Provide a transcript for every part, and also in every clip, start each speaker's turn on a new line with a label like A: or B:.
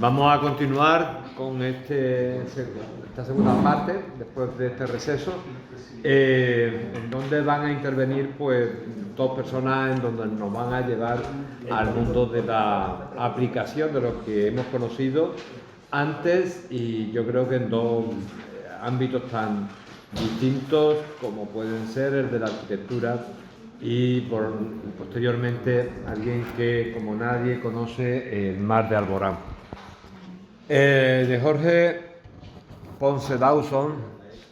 A: Vamos a continuar con esta segunda parte, después de este receso, en donde van a intervenir pues dos personas en donde nos van a llevar al mundo de la aplicación de lo que hemos conocido antes, y yo creo que en dos ámbitos tan distintos como pueden ser el de la arquitectura y posteriormente alguien que como nadie conoce el mar de Alborán. De Jorge Ponce Dawson,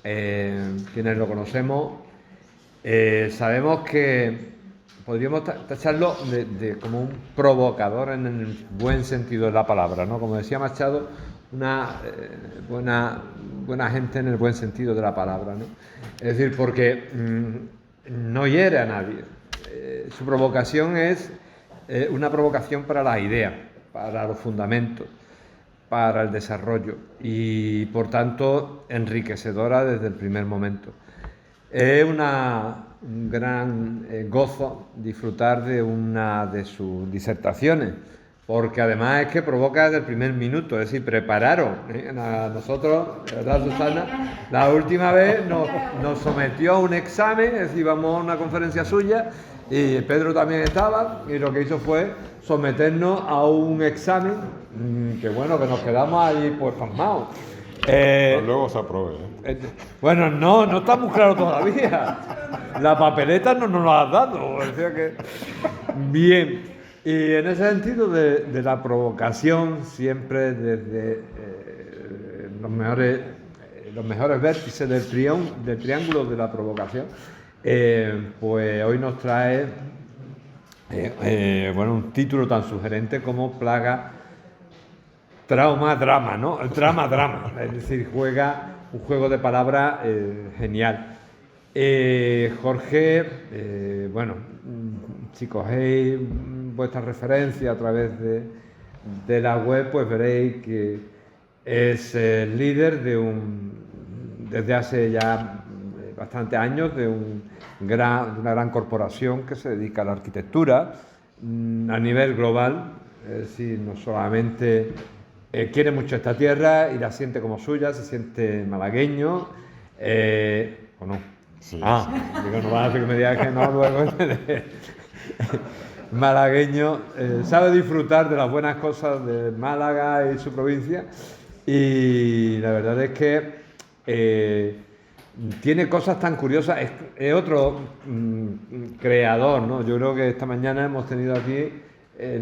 A: quienes lo conocemos, sabemos que podríamos tacharlo como un provocador en el buen sentido de la palabra, ¿no? Como decía Machado, una buena gente en el buen sentido de la palabra, ¿no? Es decir, porque no hiere a nadie. Su provocación es una provocación para las ideas, para los fundamentos, para el desarrollo y, por tanto, enriquecedora desde el primer momento. Es un gran gozo disfrutar de una de sus disertaciones, porque además es que provoca desde el primer minuto, es decir, prepararos. A nosotros, ¿verdad, Susana? La última vez nos sometió a un examen, es decir, íbamos a una conferencia suya y Pedro también estaba, y lo que hizo fue someternos a un examen que bueno, que nos quedamos ahí pues pasmados.
B: Pero luego se aprobó.
A: Bueno, no está muy claro todavía. La papeleta no nos la has dado. O sea que... Bien. Y en ese sentido de la provocación, siempre desde los mejores vértices del triángulo de la provocación, pues hoy nos trae un título tan sugerente como Plaga, Trauma, Drama, ¿no? Drama. Es decir, juega un juego de palabras genial. Jorge, si cogéis vuestra referencia a través de la web, pues veréis que es el líder desde hace ya bastantes años, de una gran corporación que se dedica a la arquitectura a nivel global. Es decir, no solamente quiere mucho esta tierra y la siente como suya, se siente malagueño, ¿o no?
B: Sí,
A: Digo, no van a hacer que me digas que no luego. Malagueño, sabe disfrutar de las buenas cosas de Málaga y su provincia, y la verdad es que tiene cosas tan curiosas. Es otro creador, ¿no? Yo creo que esta mañana hemos tenido aquí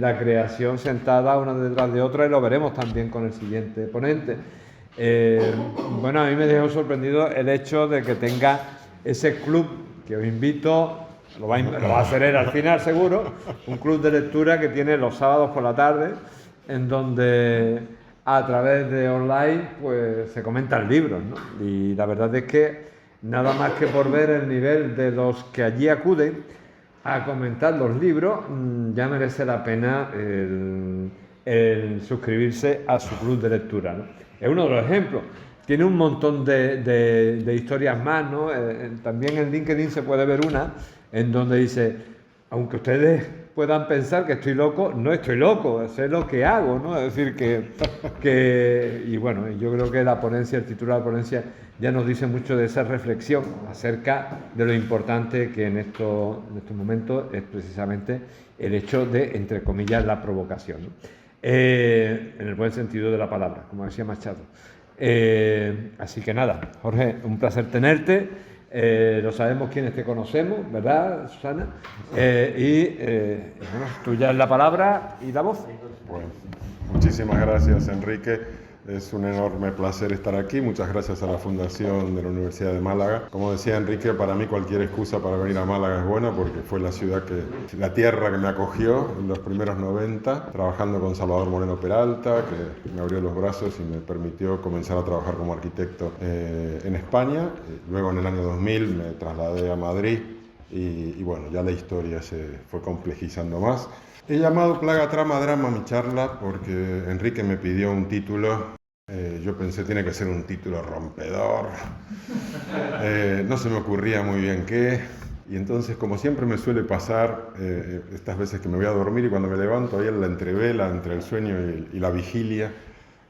A: la creación sentada una detrás de otra, y lo veremos también con el siguiente ponente. A mí me dejó sorprendido el hecho de que tenga ese club que os invito, lo va a hacer él al final seguro, un club de lectura que tiene los sábados por la tarde, en donde a través de online pues se comentan libros, ¿no? Y la verdad es que nada más que por ver el nivel de los que allí acuden a comentar los libros, ya merece la pena el suscribirse a su club de lectura, ¿no? Es uno de los ejemplos. Tiene un montón de historias más, ¿no? También en LinkedIn se puede ver una en donde dice: aunque ustedes puedan pensar que estoy loco, no estoy loco, sé lo que hago, ¿no? Es decir, y bueno, yo creo que la ponencia, el título de la ponencia ya nos dice mucho de esa reflexión acerca de lo importante que en estos momentos es precisamente el hecho de, entre comillas, la provocación, ¿no? En el buen sentido de la palabra, como decía Machado. Así que nada, Jorge, un placer tenerte. Lo sabemos quienes te conocemos, ¿verdad, Susana? Tuya es la palabra y la voz.
B: Bueno, muchísimas gracias, Enrique. Es un enorme placer estar aquí. Muchas gracias a la Fundación de la Universidad de Málaga. Como decía Enrique, para mí cualquier excusa para venir a Málaga es buena, porque fue la tierra que me acogió en los primeros 90, trabajando con Salvador Moreno Peralta, que me abrió los brazos y me permitió comenzar a trabajar como arquitecto en España. Luego, en el año 2000, me trasladé a Madrid y bueno, ya la historia se fue complejizando más. He llamado Plaga, Trama, Drama a mi charla porque Enrique me pidió un título. Yo pensé, tiene que ser un título rompedor. No se me ocurría muy bien qué. Y entonces, como siempre me suele pasar, estas veces que me voy a dormir y cuando me levanto, ahí en la entrevela entre el sueño y la vigilia,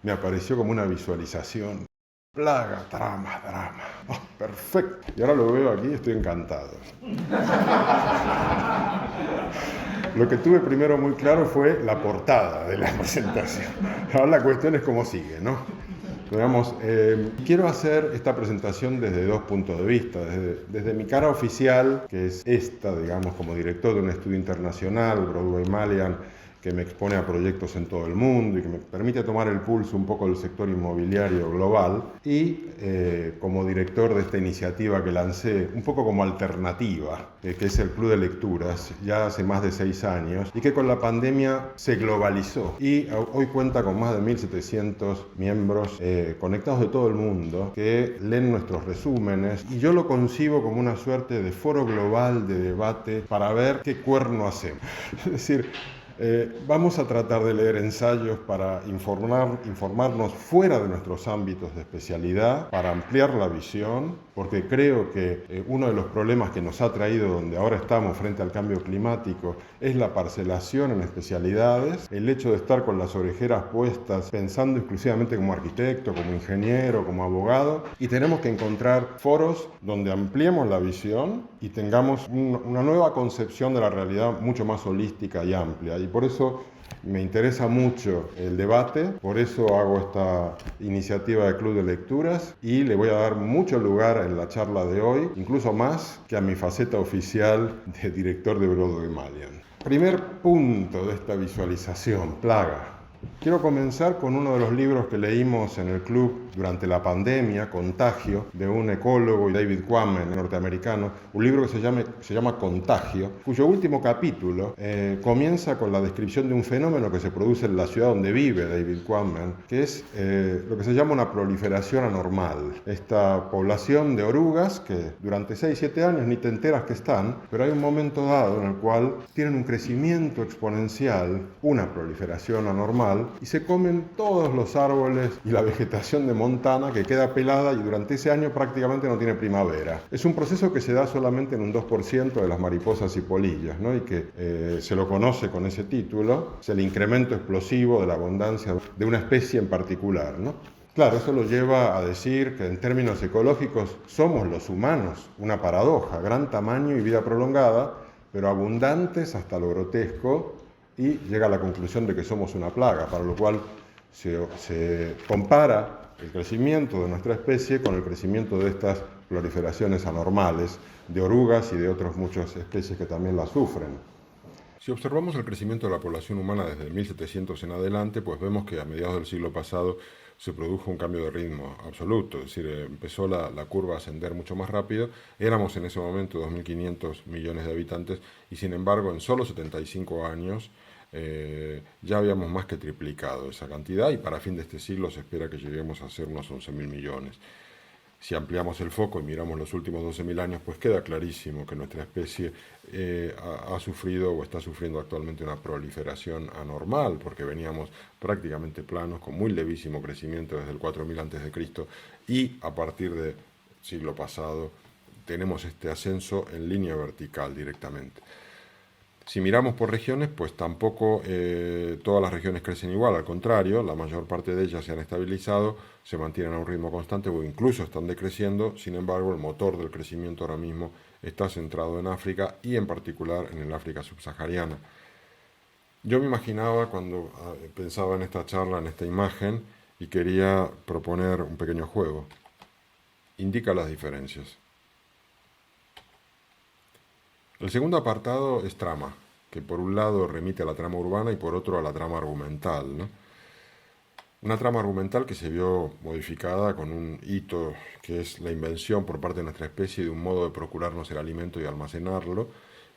B: me apareció como una visualización. Plaga, trama, drama. Oh, perfecto. Y ahora lo veo aquí y estoy encantado. Lo que tuve primero muy claro fue la portada de la presentación. Ahora la cuestión es cómo sigue, ¿no? Digamos, quiero hacer esta presentación desde dos puntos de vista. Desde mi cara oficial, que es esta, digamos, como director de un estudio internacional, Broadway Malian, que me expone a proyectos en todo el mundo y que me permite tomar el pulso un poco del sector inmobiliario global, y como director de esta iniciativa que lancé un poco como alternativa, que es el Club de Lecturas, ya hace más de 6 años, y que con la pandemia se globalizó y hoy cuenta con más de 1.700 miembros conectados de todo el mundo que leen nuestros resúmenes, y yo lo concibo como una suerte de foro global de debate para ver qué cuerno hacemos. Es decir, vamos a tratar de leer ensayos para informarnos fuera de nuestros ámbitos de especialidad, para ampliar la visión, porque creo que uno de los problemas que nos ha traído donde ahora estamos frente al cambio climático es la parcelación en especialidades, el hecho de estar con las orejeras puestas pensando exclusivamente como arquitecto, como ingeniero, como abogado, y tenemos que encontrar foros donde ampliemos la visión y tengamos una nueva concepción de la realidad mucho más holística y amplia. Y por eso me interesa mucho el debate, por eso hago esta iniciativa de Club de Lecturas y le voy a dar mucho lugar en la charla de hoy, incluso más que a mi faceta oficial de director de Broadway Malian. Primer punto de esta visualización, plaga. Quiero comenzar con uno de los libros que leímos en el club durante la pandemia, Contagio, de un ecólogo, David Quammen, norteamericano, un libro que se llama Contagio, cuyo último capítulo comienza con la descripción de un fenómeno que se produce en la ciudad donde vive David Quammen, que es lo que se llama una proliferación anormal. Esta población de orugas que durante 6-7 años ni te enteras que están, pero hay un momento dado en el cual tienen un crecimiento exponencial, una proliferación anormal, y se comen todos los árboles y la vegetación de Montana, que queda pelada y durante ese año prácticamente no tiene primavera. Es un proceso que se da solamente en un 2% de las mariposas y polillas, ¿no? Y que se lo conoce con ese título, es el incremento explosivo de la abundancia de una especie en particular, ¿no? Claro, eso lo lleva a decir que en términos ecológicos somos los humanos una paradoja, gran tamaño y vida prolongada, pero abundantes hasta lo grotesco, y llega a la conclusión de que somos una plaga, para lo cual se compara el crecimiento de nuestra especie con el crecimiento de estas proliferaciones anormales de orugas y de otras muchas especies que también la sufren. Si observamos el crecimiento de la población humana desde 1700 en adelante, pues vemos que a mediados del siglo pasado se produjo un cambio de ritmo absoluto, es decir, empezó la curva a ascender mucho más rápido. Éramos en ese momento 2.500 millones de habitantes y sin embargo en solo 75 años ya habíamos más que triplicado esa cantidad, y para fin de este siglo se espera que lleguemos a ser unos 11.000 millones. Si ampliamos el foco y miramos los últimos 12.000 años, pues queda clarísimo que nuestra especie ha sufrido o está sufriendo actualmente una proliferación anormal, porque veníamos prácticamente planos, con muy levísimo crecimiento desde el 4000 a.C., y a partir del siglo pasado tenemos este ascenso en línea vertical directamente. Si miramos por regiones, pues tampoco todas las regiones crecen igual, al contrario, la mayor parte de ellas se han estabilizado, se mantienen a un ritmo constante o incluso están decreciendo. Sin embargo, el motor del crecimiento ahora mismo está centrado en África y en particular en el África subsahariana. Yo me imaginaba cuando pensaba en esta charla, en esta imagen, y quería proponer un pequeño juego. Indica las diferencias. El segundo apartado es trama, que por un lado remite a la trama urbana y por otro a la trama argumental, ¿no? Una trama argumental que se vio modificada con un hito que es la invención por parte de nuestra especie de un modo de procurarnos el alimento y almacenarlo,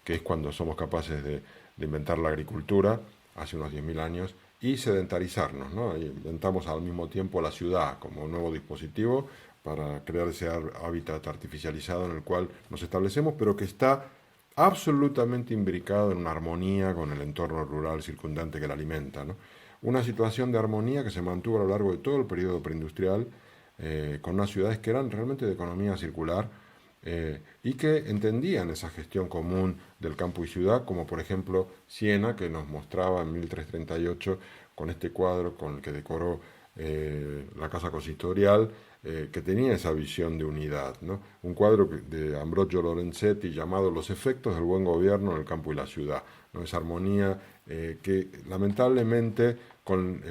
B: que es cuando somos capaces de inventar la agricultura hace unos 10.000 años y sedentarizarnos, ¿no? Y inventamos al mismo tiempo la ciudad como un nuevo dispositivo para crear ese hábitat artificializado en el cual nos establecemos, pero que está absolutamente imbricado en una armonía con el entorno rural circundante que la alimenta, ¿no? Una situación de armonía que se mantuvo a lo largo de todo el periodo preindustrial, con unas ciudades que eran realmente de economía circular y que entendían esa gestión común del campo y ciudad, como por ejemplo Siena, que nos mostraba en 1338 con este cuadro con el que decoró la casa consistorial, que tenía esa visión de unidad, ¿no? Un cuadro de Ambrogio Lorenzetti llamado Los efectos del buen gobierno en el campo y la ciudad, ¿no? Esa armonía que lamentablemente con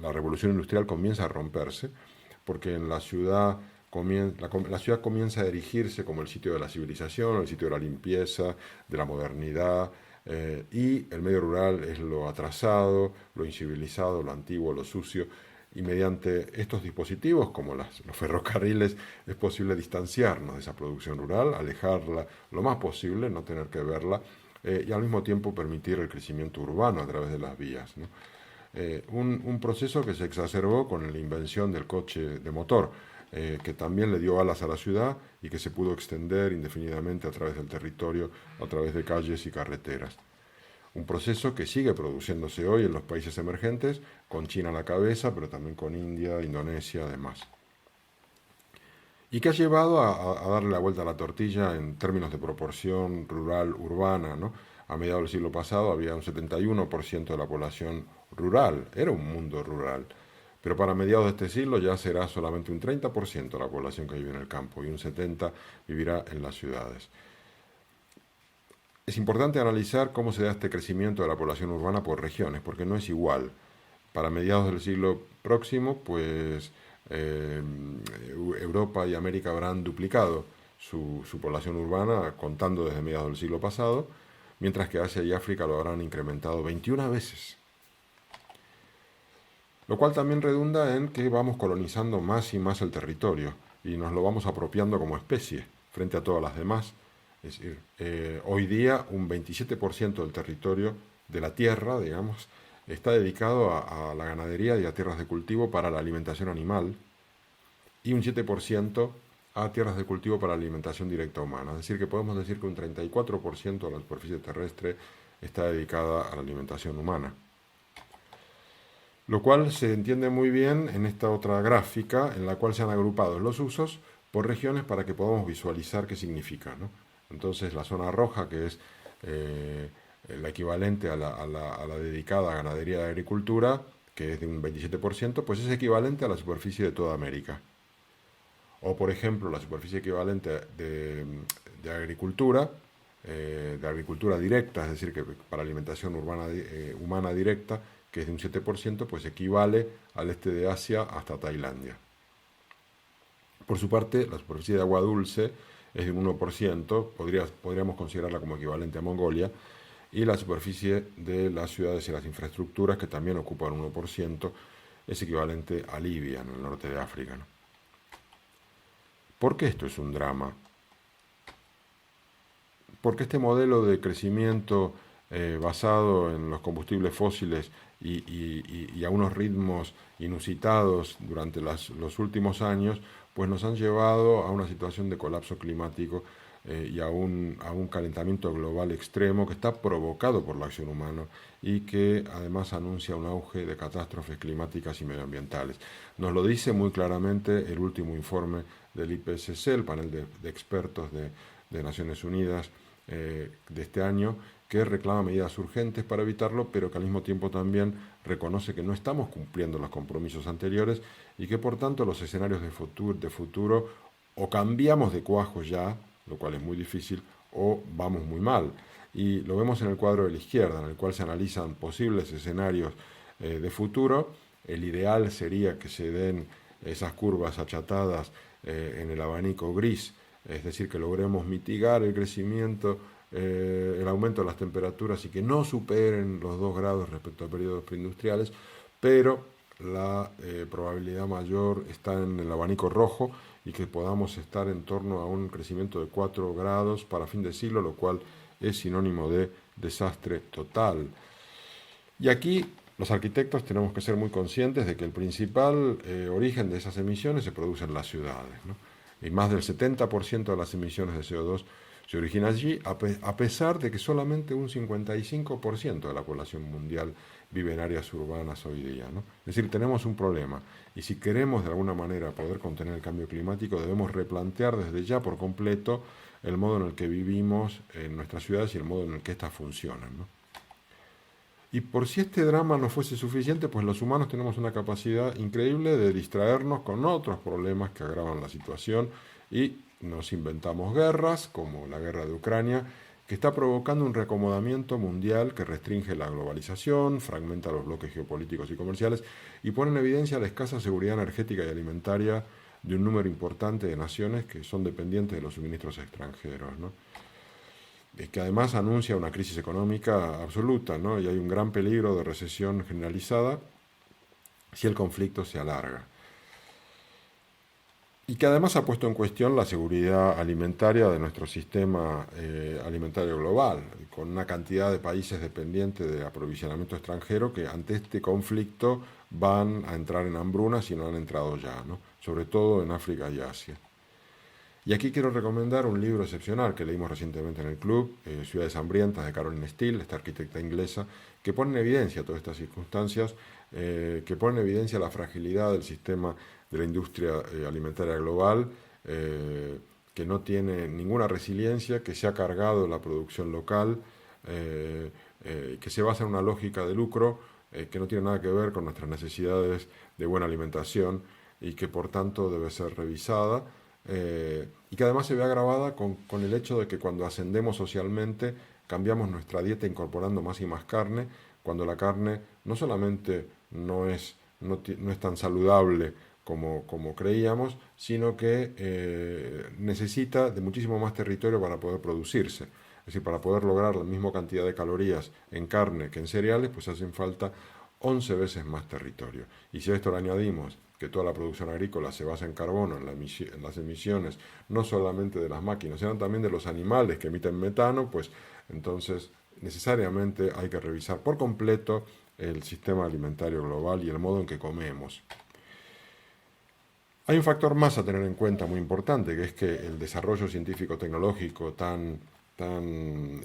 B: la revolución industrial comienza a romperse, porque en la ciudad la ciudad comienza a erigirse como el sitio de la civilización, el sitio de la limpieza, de la modernidad, y el medio rural es lo atrasado, lo incivilizado, lo antiguo, lo sucio, y mediante estos dispositivos, como los ferrocarriles, es posible distanciarnos de esa producción rural, alejarla lo más posible, no tener que verla, y al mismo tiempo permitir el crecimiento urbano a través de las vías, ¿no? Un proceso que se exacerbó con la invención del coche de motor, que también le dio alas a la ciudad y que se pudo extender indefinidamente a través del territorio, a través de calles y carreteras. Un proceso que sigue produciéndose hoy en los países emergentes, con China a la cabeza, pero también con India, Indonesia, además. Y que ha llevado a darle la vuelta a la tortilla en términos de proporción rural-urbana, ¿no? A mediados del siglo pasado había un 71% de la población rural, era un mundo rural. Pero para mediados de este siglo ya será solamente un 30% de la población que vive en el campo y un 70% vivirá en las ciudades. Es importante analizar cómo se da este crecimiento de la población urbana por regiones, porque no es igual. Para mediados del siglo próximo, pues Europa y América habrán duplicado su población urbana, contando desde mediados del siglo pasado, mientras que Asia y África lo habrán incrementado 21 veces. Lo cual también redunda en que vamos colonizando más y más el territorio y nos lo vamos apropiando como especie frente a todas las demás. Es decir, hoy día un 27% del territorio de la tierra, digamos, está dedicado a la ganadería y a tierras de cultivo para la alimentación animal y un 7% a tierras de cultivo para la alimentación directa humana. Es decir, que podemos decir que un 34% de la superficie terrestre está dedicada a la alimentación humana. Lo cual se entiende muy bien en esta otra gráfica en la cual se han agrupado los usos por regiones para que podamos visualizar qué significa, ¿no? Entonces la zona roja, que es la equivalente a la dedicada a ganadería y agricultura, que es de un 27%, pues es equivalente a la superficie de toda América. O por ejemplo la superficie equivalente de agricultura, de agricultura directa, es decir, que para alimentación humana directa, que es de un 7%, pues equivale al este de Asia hasta Tailandia. Por su parte, la superficie de agua dulce es de un 1%, podríamos considerarla como equivalente a Mongolia, y la superficie de las ciudades y las infraestructuras, que también ocupan un 1%, es equivalente a Libia, en el norte de África, ¿no? ¿Por qué esto es un drama? Porque este modelo de crecimiento basado en los combustibles fósiles y a unos ritmos inusitados durante los últimos años, pues nos han llevado a una situación de colapso climático y a un calentamiento global extremo que está provocado por la acción humana y que además anuncia un auge de catástrofes climáticas y medioambientales. Nos lo dice muy claramente el último informe del IPCC, el panel de expertos de Naciones Unidas de este año, que reclama medidas urgentes para evitarlo, pero que al mismo tiempo también reconoce que no estamos cumpliendo los compromisos anteriores y que por tanto los escenarios de futuro o cambiamos de cuajo ya, lo cual es muy difícil, o vamos muy mal. Y lo vemos en el cuadro de la izquierda, en el cual se analizan posibles escenarios de futuro. El ideal sería que se den esas curvas achatadas en el abanico gris, es decir, que logremos mitigar el crecimiento, el aumento de las temperaturas y que no superen los 2 grados respecto a periodos preindustriales, pero la probabilidad mayor está en el abanico rojo y que podamos estar en torno a un crecimiento de 4 grados para fin de siglo, lo cual es sinónimo de desastre total. Y aquí los arquitectos tenemos que ser muy conscientes de que el principal origen de esas emisiones se produce en las ciudades, ¿no? Y más del 70% de las emisiones de CO2 se origina allí, a pesar de que solamente un 55% de la población mundial vive en áreas urbanas hoy día, ¿no? Es decir, tenemos un problema y si queremos de alguna manera poder contener el cambio climático, debemos replantear desde ya por completo el modo en el que vivimos en nuestras ciudades y el modo en el que éstas funcionan, ¿no? Y por si este drama no fuese suficiente, pues los humanos tenemos una capacidad increíble de distraernos con otros problemas que agravan la situación y nos inventamos guerras, como la guerra de Ucrania, que está provocando un reacomodamiento mundial que restringe la globalización, fragmenta los bloques geopolíticos y comerciales y pone en evidencia la escasa seguridad energética y alimentaria de un número importante de naciones que son dependientes de los suministros extranjeros, ¿no? Que además anuncia una crisis económica absoluta, ¿no? Y hay un gran peligro de recesión generalizada si el conflicto se alarga. Y que además ha puesto en cuestión la seguridad alimentaria de nuestro sistema alimentario global, con una cantidad de países dependientes de aprovisionamiento extranjero que ante este conflicto van a entrar en hambruna si no han entrado ya, ¿no? Sobre todo en África y Asia. Y aquí quiero recomendar un libro excepcional que leímos recientemente en el club, Ciudades Hambrientas, de Caroline Steele, esta arquitecta inglesa, que pone en evidencia todas estas circunstancias, que pone en evidencia la fragilidad del sistema de la industria alimentaria global, que no tiene ninguna resiliencia, que se ha cargado la producción local, que se basa en una lógica de lucro que no tiene nada que ver con nuestras necesidades de buena alimentación y que por tanto debe ser revisada. Y que además se ve agravada con el hecho de que cuando ascendemos socialmente cambiamos nuestra dieta incorporando más y más carne, cuando la carne no solamente no es tan saludable como creíamos, sino que necesita de muchísimo más territorio para poder producirse. Es decir, para poder lograr la misma cantidad de calorías en carne que en cereales, pues hacen falta 11 veces más territorio. Y si a esto le añadimos que toda la producción agrícola se basa en carbono, en las emisiones, no solamente de las máquinas, sino también de los animales que emiten metano, pues entonces necesariamente hay que revisar por completo el sistema alimentario global y el modo en que comemos. Hay un factor más a tener en cuenta muy importante, que es que el desarrollo científico-tecnológico tan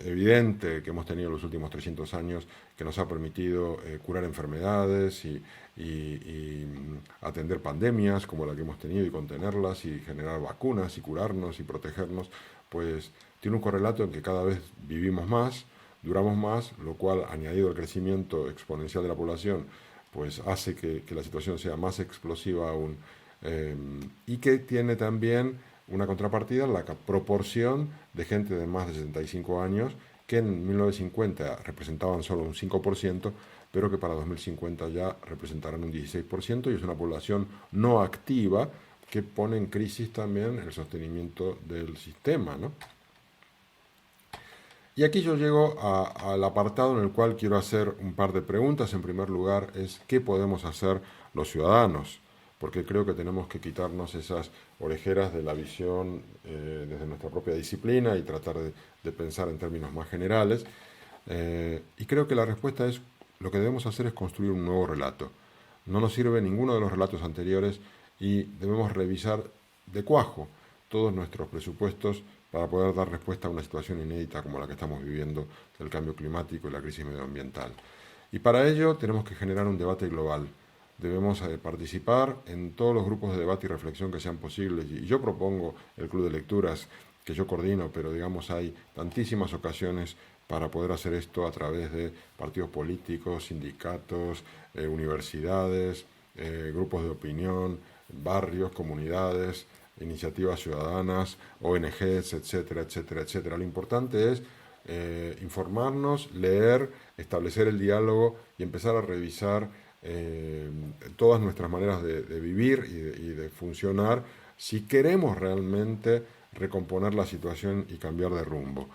B: evidente que hemos tenido en los últimos 300 años, que nos ha permitido curar enfermedades y atender pandemias como la que hemos tenido y contenerlas y generar vacunas y curarnos y protegernos, pues tiene un correlato en que cada vez vivimos más, duramos más, lo cual, añadido al crecimiento exponencial de la población, pues hace que la situación sea más explosiva aún, y que tiene también una contrapartida en la proporción de gente de más de 75 años que en 1950 representaban solo un 5%, pero que para 2050 ya representarán un 16%, y es una población no activa que pone en crisis también el sostenimiento del sistema, ¿no? Y aquí yo llego al apartado en el cual quiero hacer un par de preguntas. En primer lugar, es ¿qué podemos hacer los ciudadanos? Porque creo que tenemos que quitarnos esas orejeras de la visión desde nuestra propia disciplina y tratar de pensar en términos más generales. Y creo que la respuesta es, lo que debemos hacer es construir un nuevo relato. No nos sirve ninguno de los relatos anteriores y debemos revisar de cuajo todos nuestros presupuestos para poder dar respuesta a una situación inédita como la que estamos viviendo del cambio climático y la crisis medioambiental. Y para ello tenemos que generar un debate global. Debemos participar en todos los grupos de debate y reflexión que sean posibles. Y yo propongo el club de lecturas que yo coordino, pero digamos hay tantísimas ocasiones para poder hacer esto a través de partidos políticos, sindicatos, universidades, grupos de opinión, barrios, comunidades, iniciativas ciudadanas, ONGs, etcétera, etcétera, etcétera. Lo importante es informarnos, leer, establecer el diálogo y empezar a revisar todas nuestras maneras de vivir y de funcionar si queremos realmente recomponer la situación y cambiar de rumbo.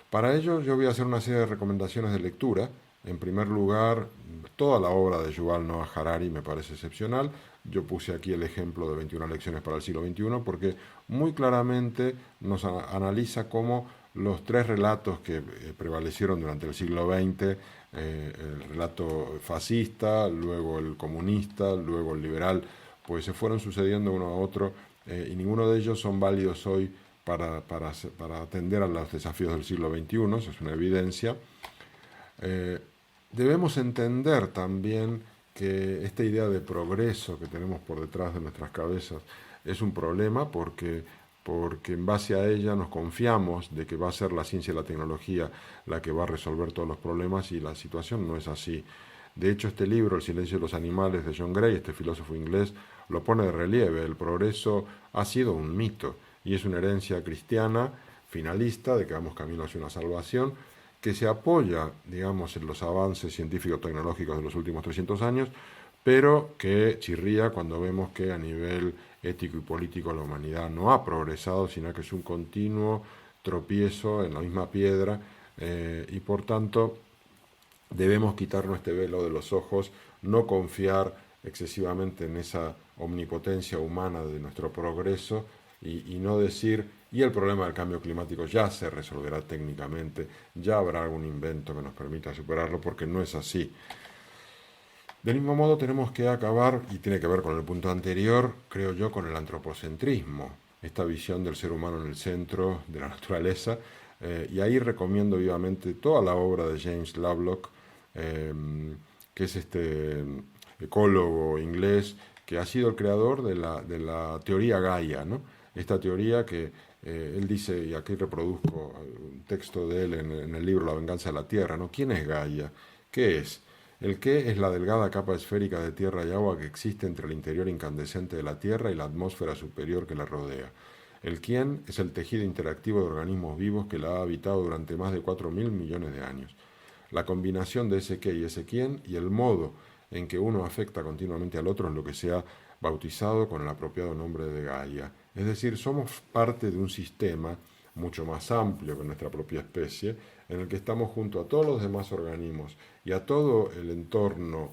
B: Para ello yo voy a hacer una serie de recomendaciones de lectura. En primer lugar, toda la obra de Yuval Noah Harari me parece excepcional. Yo puse aquí el ejemplo de 21 lecciones para el siglo XXI porque muy claramente nos analiza cómo los tres relatos que prevalecieron durante el siglo XX, el relato fascista, luego el comunista, luego el liberal, pues se fueron sucediendo uno a otro y ninguno de ellos son válidos hoy para atender a los desafíos del siglo XXI, eso es una evidencia. Debemos entender también que esta idea de progreso que tenemos por detrás de nuestras cabezas es un problema porque porque en base a ella nos confiamos de que va a ser la ciencia y la tecnología la que va a resolver todos los problemas, y la situación no es así. De hecho, este libro, El silencio de los animales, de John Gray, este filósofo inglés, lo pone de relieve. El progreso ha sido un mito y es una herencia cristiana finalista de que vamos camino hacia una salvación, que se apoya, digamos, en los avances científico-tecnológicos de los últimos 300 años, pero que chirría cuando vemos que a nivel ético y político la humanidad no ha progresado, sino que es un continuo tropiezo en la misma piedra, y por tanto debemos quitarnos este velo de los ojos, no confiar excesivamente en esa omnipotencia humana de nuestro progreso, y no decir, y el problema del cambio climático ya se resolverá técnicamente, ya habrá algún invento que nos permita superarlo, porque no es así. Del mismo modo tenemos que acabar, y tiene que ver con el punto anterior, creo yo, con el antropocentrismo, esta visión del ser humano en el centro de la naturaleza, y ahí recomiendo vivamente toda la obra de James Lovelock, que es este ecólogo inglés que ha sido el creador de la teoría Gaia, ¿no? Esta teoría que él dice, y aquí reproduzco un texto de él en el libro La venganza de la Tierra, ¿no? ¿Quién es Gaia? ¿Qué es? El qué es la delgada capa esférica de tierra y agua que existe entre el interior incandescente de la Tierra y la atmósfera superior que la rodea. El quién es el tejido interactivo de organismos vivos que la ha habitado durante más de 4.000 millones de años. La combinación de ese qué y ese quién y el modo en que uno afecta continuamente al otro es lo que se ha bautizado con el apropiado nombre de Gaia. Es decir, somos parte de un sistema mucho más amplio que nuestra propia especie, en el que estamos junto a todos los demás organismos y a todo el entorno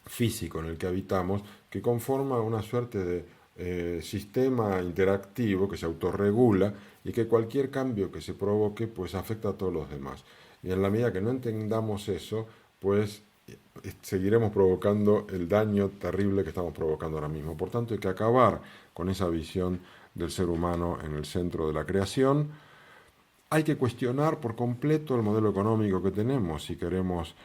B: físico en el que habitamos, que conforma una suerte de sistema interactivo que se autorregula y que cualquier cambio que se provoque pues afecta a todos los demás. Y en la medida que no entendamos eso, pues seguiremos provocando el daño terrible que estamos provocando ahora mismo. Por tanto, hay que acabar con esa visión del ser humano en el centro de la creación. Hay que cuestionar por completo el modelo económico que tenemos si queremos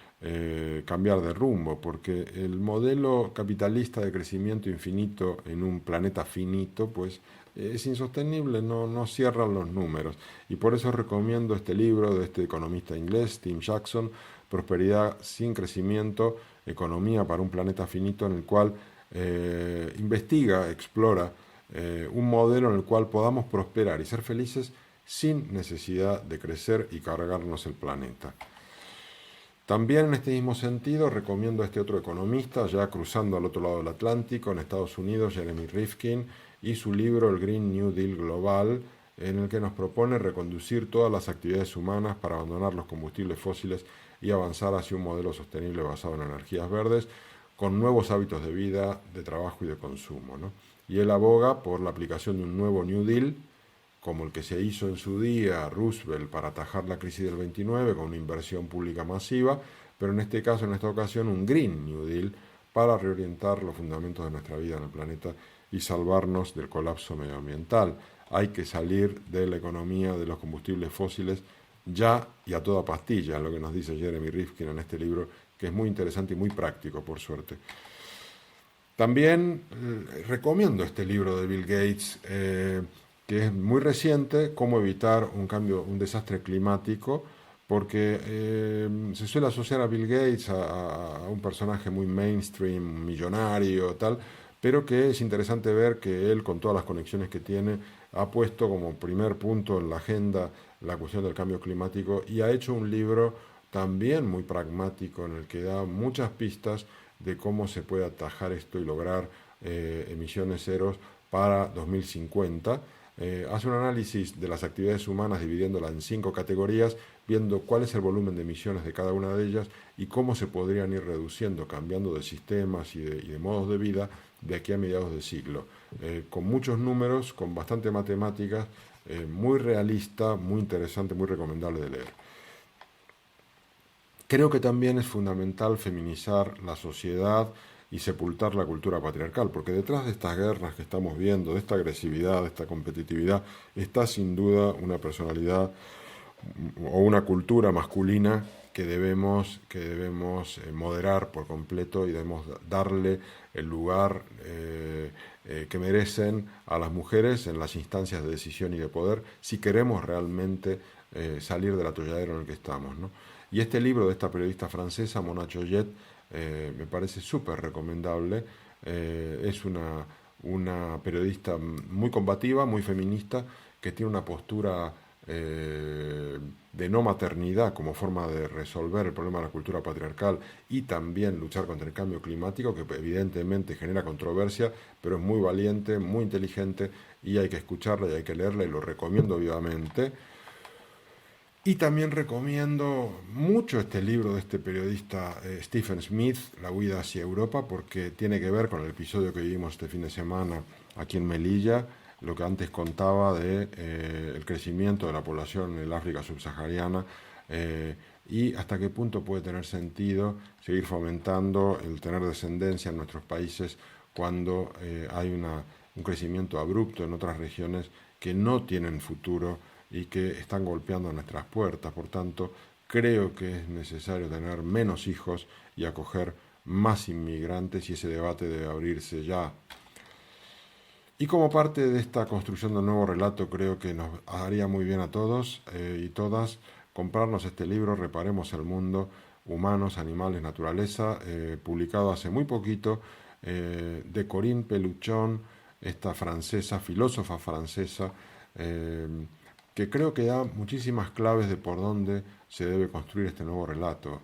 B: cambiar de rumbo, porque el modelo capitalista de crecimiento infinito en un planeta finito, pues es insostenible, no cierran los números. Y por eso recomiendo este libro de este economista inglés, Tim Jackson, Prosperidad sin crecimiento, economía para un planeta finito, en el cual investiga, explora un modelo en el cual podamos prosperar y ser felices sin necesidad de crecer y cargarnos el planeta. También en este mismo sentido recomiendo a este otro economista, ya cruzando al otro lado del Atlántico, en Estados Unidos, Jeremy Rifkin, y su libro El Green New Deal Global, en el que nos propone reconducir todas las actividades humanas para abandonar los combustibles fósiles y avanzar hacia un modelo sostenible basado en energías verdes, con nuevos hábitos de vida, de trabajo y de consumo, ¿no? Y él aboga por la aplicación de un nuevo New Deal, como el que se hizo en su día Roosevelt para atajar la crisis del 29 con una inversión pública masiva, pero en este caso, en esta ocasión, un Green New Deal para reorientar los fundamentos de nuestra vida en el planeta y salvarnos del colapso medioambiental. Hay que salir de la economía de los combustibles fósiles ya y a toda pastilla, es lo que nos dice Jeremy Rifkin en este libro, que es muy interesante y muy práctico, por suerte. También recomiendo este libro de Bill Gates, que es muy reciente, Cómo evitar un desastre climático, porque se suele asociar a Bill Gates a un personaje muy mainstream, millonario, tal, pero que es interesante ver que él, con todas las conexiones que tiene, ha puesto como primer punto en la agenda la cuestión del cambio climático y ha hecho un libro también muy pragmático en el que da muchas pistas de cómo se puede atajar esto y lograr emisiones ceros para 2050. Hace un análisis de las actividades humanas dividiéndolas en 5 categorías, viendo cuál es el volumen de emisiones de cada una de ellas y cómo se podrían ir reduciendo, cambiando de sistemas y de modos de vida de aquí a mediados de siglo. Con muchos números, con bastante matemáticas, muy realista, muy interesante, muy recomendable de leer. Creo que también es fundamental feminizar la sociedad y sepultar la cultura patriarcal, porque detrás de estas guerras que estamos viendo, de esta agresividad, de esta competitividad, está sin duda una personalidad o una cultura masculina que debemos moderar por completo y debemos darle el lugar que merecen a las mujeres en las instancias de decisión y de poder si queremos realmente salir del atolladero en el que estamos, ¿no? Y este libro de esta periodista francesa, Mona Choyet, me parece súper recomendable. Es una periodista muy combativa, muy feminista, que tiene una postura de no maternidad como forma de resolver el problema de la cultura patriarcal y también luchar contra el cambio climático, que evidentemente genera controversia, pero es muy valiente, muy inteligente, y hay que escucharla y hay que leerla, y lo recomiendo vivamente. Y también recomiendo mucho este libro de este periodista Stephen Smith, La huida hacia Europa, porque tiene que ver con el episodio que vivimos este fin de semana aquí en Melilla, lo que antes contaba de el crecimiento de la población en el África subsahariana, y hasta qué punto puede tener sentido seguir fomentando el tener descendencia en nuestros países cuando hay un crecimiento abrupto en otras regiones que no tienen futuro y que están golpeando nuestras puertas. Por tanto, creo que es necesario tener menos hijos y acoger más inmigrantes, y ese debate debe abrirse ya. Y como parte de esta construcción de un nuevo relato, creo que nos haría muy bien a todos y todas comprarnos este libro, Reparemos el mundo, humanos, animales, naturaleza, publicado hace muy poquito, de Corinne Pelluchon, esta francesa, filósofa francesa, que creo que da muchísimas claves de por dónde se debe construir este nuevo relato.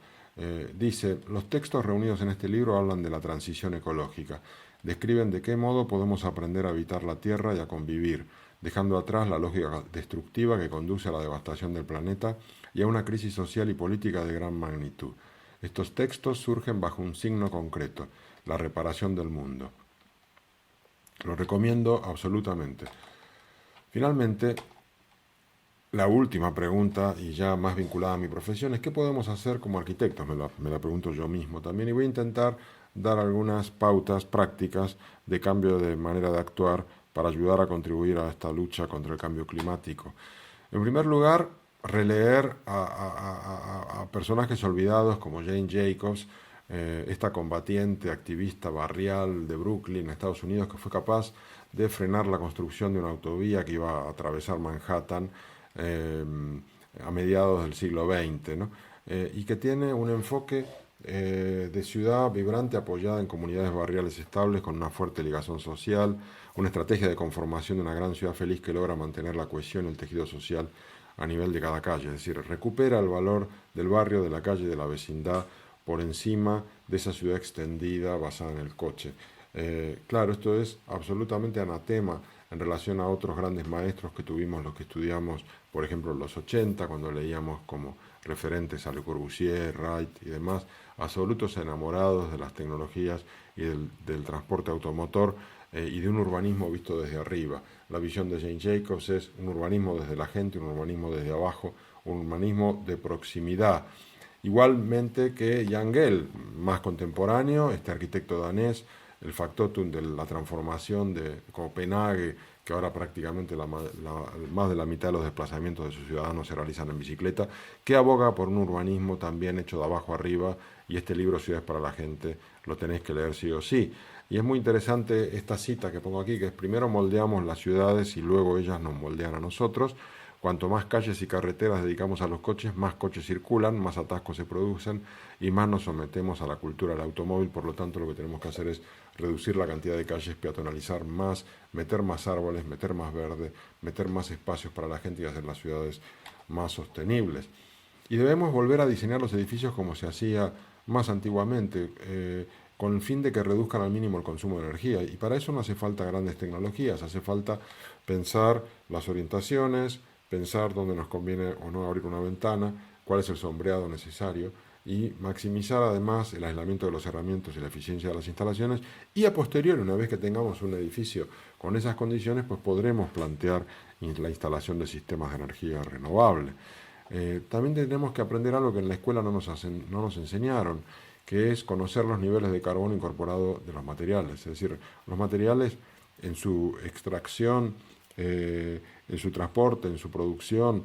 B: Dice, los textos reunidos en este libro hablan de la transición ecológica. Describen de qué modo podemos aprender a habitar la Tierra y a convivir, dejando atrás la lógica destructiva que conduce a la devastación del planeta y a una crisis social y política de gran magnitud. Estos textos surgen bajo un signo concreto, la reparación del mundo. Lo recomiendo absolutamente. Finalmente, la última pregunta, y ya más vinculada a mi profesión, es ¿qué podemos hacer como arquitectos? Me la pregunto yo mismo también, y voy a intentar dar algunas pautas prácticas de cambio de manera de actuar para ayudar a contribuir a esta lucha contra el cambio climático. En primer lugar, releer a personajes olvidados como Jane Jacobs, esta combatiente, activista barrial de Brooklyn, Estados Unidos, que fue capaz de frenar la construcción de una autovía que iba a atravesar Manhattan a mediados del siglo XX, ¿no? Y que tiene un enfoque de ciudad vibrante apoyada en comunidades barriales estables con una fuerte ligación social, una estrategia de conformación de una gran ciudad feliz que logra mantener la cohesión y el tejido social a nivel de cada calle, es decir, recupera el valor del barrio, de la calle, de la vecindad, por encima de esa ciudad extendida basada en el coche. Claro, esto es absolutamente anatema en relación a otros grandes maestros que tuvimos los que estudiamos, por ejemplo, en los 80, cuando leíamos como referentes a Le Corbusier, Wright y demás, absolutos enamorados de las tecnologías y del transporte automotor y de un urbanismo visto desde arriba. La visión de Jane Jacobs es un urbanismo desde la gente, un urbanismo desde abajo, un urbanismo de proximidad. Igualmente que Jan Gehl, más contemporáneo, este arquitecto danés, el factotum de la transformación de Copenhague, que ahora prácticamente más de la mitad de los desplazamientos de sus ciudadanos se realizan en bicicleta, que aboga por un urbanismo también hecho de abajo arriba, y este libro Ciudades para la Gente lo tenéis que leer sí o sí. Y es muy interesante esta cita que pongo aquí, que es: primero moldeamos las ciudades y luego ellas nos moldean a nosotros. Cuanto más calles y carreteras dedicamos a los coches, más coches circulan, más atascos se producen y más nos sometemos a la cultura del automóvil. Por lo tanto, lo que tenemos que hacer es reducir la cantidad de calles, peatonalizar más, meter más árboles, meter más verde, meter más espacios para la gente y hacer las ciudades más sostenibles. Y debemos volver a diseñar los edificios como se hacía más antiguamente, con el fin de que reduzcan al mínimo el consumo de energía. Y para eso no hace falta grandes tecnologías, hace falta pensar las orientaciones, pensar dónde nos conviene o no abrir una ventana, cuál es el sombreado necesario, y maximizar además el aislamiento de los herramientas y la eficiencia de las instalaciones. Y a posteriori, una vez que tengamos un edificio con esas condiciones, pues podremos plantear la instalación de sistemas de energía renovable. También tenemos que aprender algo que en la escuela no nos enseñaron, que es conocer los niveles de carbono incorporado de los materiales. Es decir, los materiales en su extracción, en su transporte, en su producción,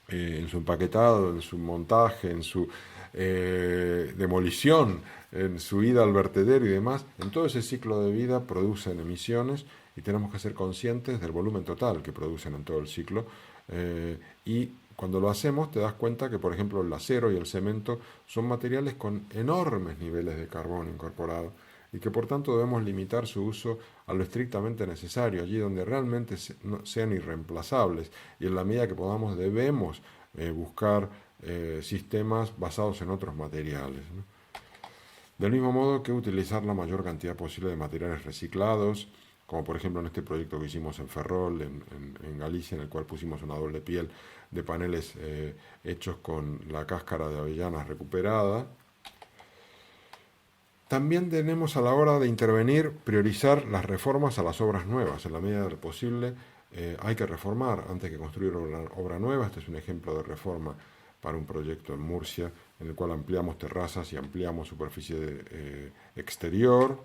B: en su empaquetado, en su montaje, en su demolición, en su ida al vertedero y demás, en todo ese ciclo de vida producen emisiones y tenemos que ser conscientes del volumen total que producen en todo el ciclo. Y cuando lo hacemos te das cuenta que, por ejemplo, el acero y el cemento son materiales con enormes niveles de carbono incorporado y que por tanto debemos limitar su uso a lo estrictamente necesario, allí donde realmente sean irreemplazables, y en la medida que podamos debemos buscar sistemas basados en otros materiales, ¿no? Del mismo modo que utilizar la mayor cantidad posible de materiales reciclados, como por ejemplo en este proyecto que hicimos en Ferrol, en Galicia, en el cual pusimos una doble piel de paneles hechos con la cáscara de avellanas recuperada. También tenemos, a la hora de intervenir, priorizar las reformas a las obras nuevas. En la medida de lo posible hay que reformar antes que construir obra nueva. Este es un ejemplo de reforma para un proyecto en Murcia, en el cual ampliamos terrazas y ampliamos superficie exterior.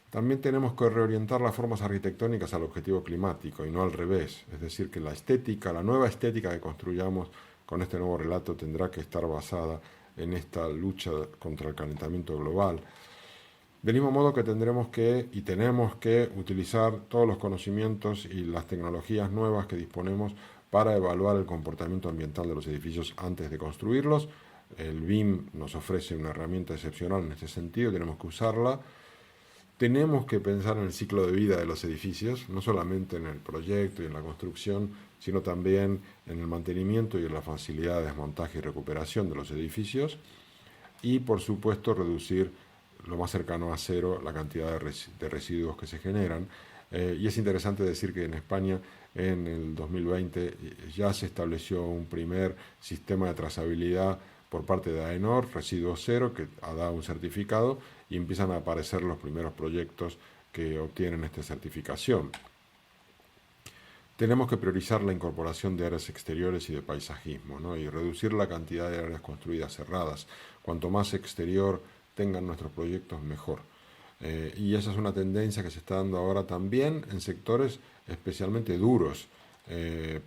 B: También tenemos que reorientar las formas arquitectónicas al objetivo climático y no al revés. Es decir, que la estética, la nueva estética que construyamos con este nuevo relato tendrá que estar basada en esta lucha contra el calentamiento global. Del mismo modo que tendremos que y tenemos que utilizar todos los conocimientos y las tecnologías nuevas que disponemos para evaluar el comportamiento ambiental de los edificios antes de construirlos. El BIM nos ofrece una herramienta excepcional en este sentido, tenemos que usarla. Tenemos que pensar en el ciclo de vida de los edificios, no solamente en el proyecto y en la construcción, sino también en el mantenimiento y en la facilidad de desmontaje y recuperación de los edificios. Y, por supuesto, reducir lo más cercano a cero la cantidad de residuos que se generan. Y es interesante decir que en España, en el 2020, ya se estableció un primer sistema de trazabilidad por parte de AENOR, Residuos Cero, que ha dado un certificado, y empiezan a aparecer los primeros proyectos que obtienen esta certificación. Tenemos que priorizar la incorporación de áreas exteriores y de paisajismo, ¿no? Y reducir la cantidad de áreas construidas cerradas. Cuanto más exterior tengan nuestros proyectos, mejor. Y esa es una tendencia que se está dando ahora también en sectores especialmente duros,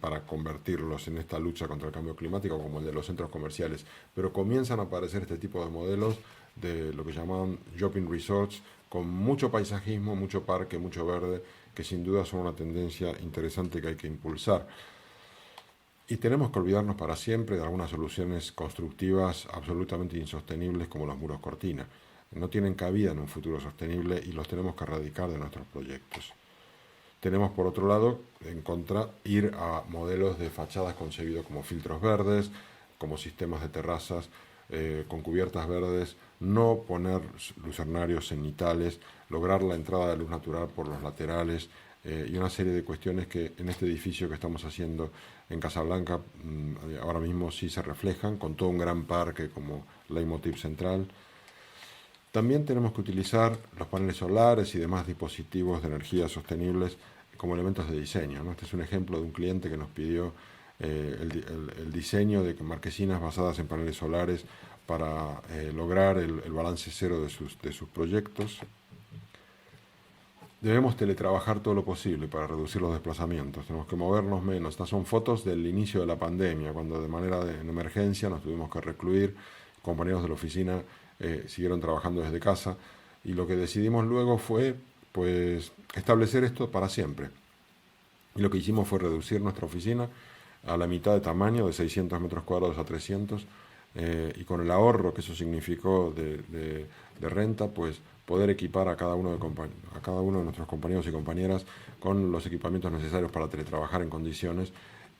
B: para convertirlos en esta lucha contra el cambio climático, como el de los centros comerciales. Pero comienzan a aparecer este tipo de modelos de lo que llaman shopping resorts, con mucho paisajismo, mucho parque, mucho verde, que sin duda son una tendencia interesante que hay que impulsar. Y tenemos que olvidarnos para siempre de algunas soluciones constructivas absolutamente insostenibles como los muros cortina. No tienen cabida en un futuro sostenible y los tenemos que erradicar de nuestros proyectos. Tenemos, por otro lado, en contra, ir a modelos de fachadas concebidos como filtros verdes, como sistemas de terrazas con cubiertas verdes, no poner lucernarios cenitales, lograr la entrada de luz natural por los laterales y una serie de cuestiones que en este edificio que estamos haciendo en Casablanca ahora mismo sí se reflejan, con todo un gran parque como leitmotiv central. También tenemos que utilizar los paneles solares y demás dispositivos de energía sostenibles como elementos de diseño, ¿no? Este es un ejemplo de un cliente que nos pidió el diseño de marquesinas basadas en paneles solares para lograr el balance cero de sus proyectos. Debemos teletrabajar todo lo posible para reducir los desplazamientos, tenemos que movernos menos. Estas son fotos del inicio de la pandemia, cuando de manera en emergencia nos tuvimos que recluir, compañeros de la oficina siguieron trabajando desde casa y lo que decidimos luego fue pues establecer esto para siempre. Y lo que hicimos fue reducir nuestra oficina a la mitad de tamaño, de 600 metros cuadrados a 300, y con el ahorro que eso significó de renta, pues poder equipar a cada uno de nuestros compañeros y compañeras con los equipamientos necesarios para teletrabajar en condiciones.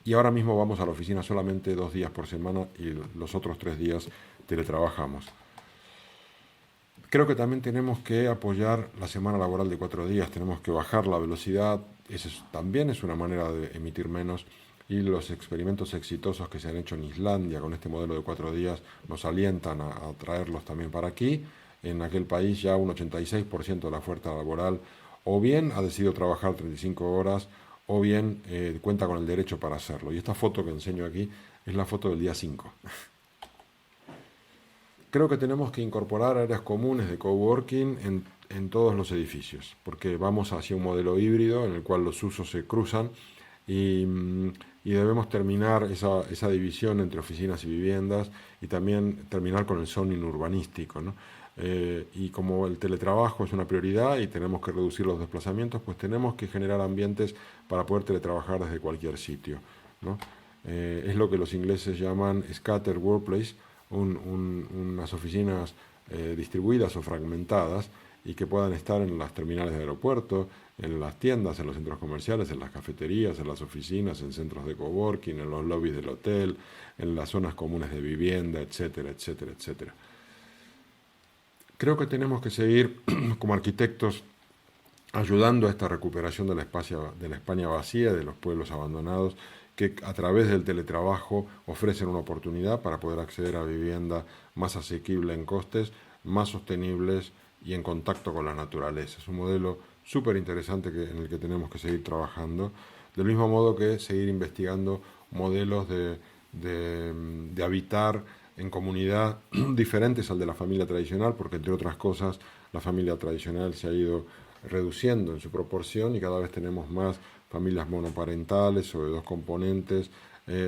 B: Y ahora mismo vamos a la oficina solamente 2 días por semana y los otros 3 días teletrabajamos. Creo que también tenemos que apoyar la semana laboral de 4 días, tenemos que bajar la velocidad, eso también es una manera de emitir menos, y los experimentos exitosos que se han hecho en Islandia con este modelo de 4 días nos alientan a traerlos también para aquí. En aquel país ya un 86% de la fuerza laboral o bien ha decidido trabajar 35 horas o bien cuenta con el derecho para hacerlo. Y esta foto que enseño aquí es la foto del día 5. Creo que tenemos que incorporar áreas comunes de coworking en todos los edificios, porque vamos hacia un modelo híbrido en el cual los usos se cruzan y y debemos terminar esa división entre oficinas y viviendas y también terminar con el zoning urbanístico, ¿no? Y como el teletrabajo es una prioridad y tenemos que reducir los desplazamientos, pues tenemos que generar ambientes para poder teletrabajar desde cualquier sitio, ¿no? Es lo que los ingleses llaman scatter workplace, unas oficinas distribuidas o fragmentadas y que puedan estar en las terminales de aeropuerto, en las tiendas, en los centros comerciales, en las cafeterías, en las oficinas, en centros de coworking, en los lobbies del hotel, en las zonas comunes de vivienda, etcétera, etcétera, etcétera. Creo que tenemos que seguir como arquitectos ayudando a esta recuperación de la España vacía, de los pueblos abandonados, que a través del teletrabajo ofrecen una oportunidad para poder acceder a vivienda más asequible en costes, más sostenibles y en contacto con la naturaleza. Es un modelo súper interesante en el que tenemos que seguir trabajando, del mismo modo que seguir investigando modelos de habitar en comunidad diferentes al de la familia tradicional, porque entre otras cosas la familia tradicional se ha ido reduciendo en su proporción y cada vez tenemos más familias monoparentales o de dos componentes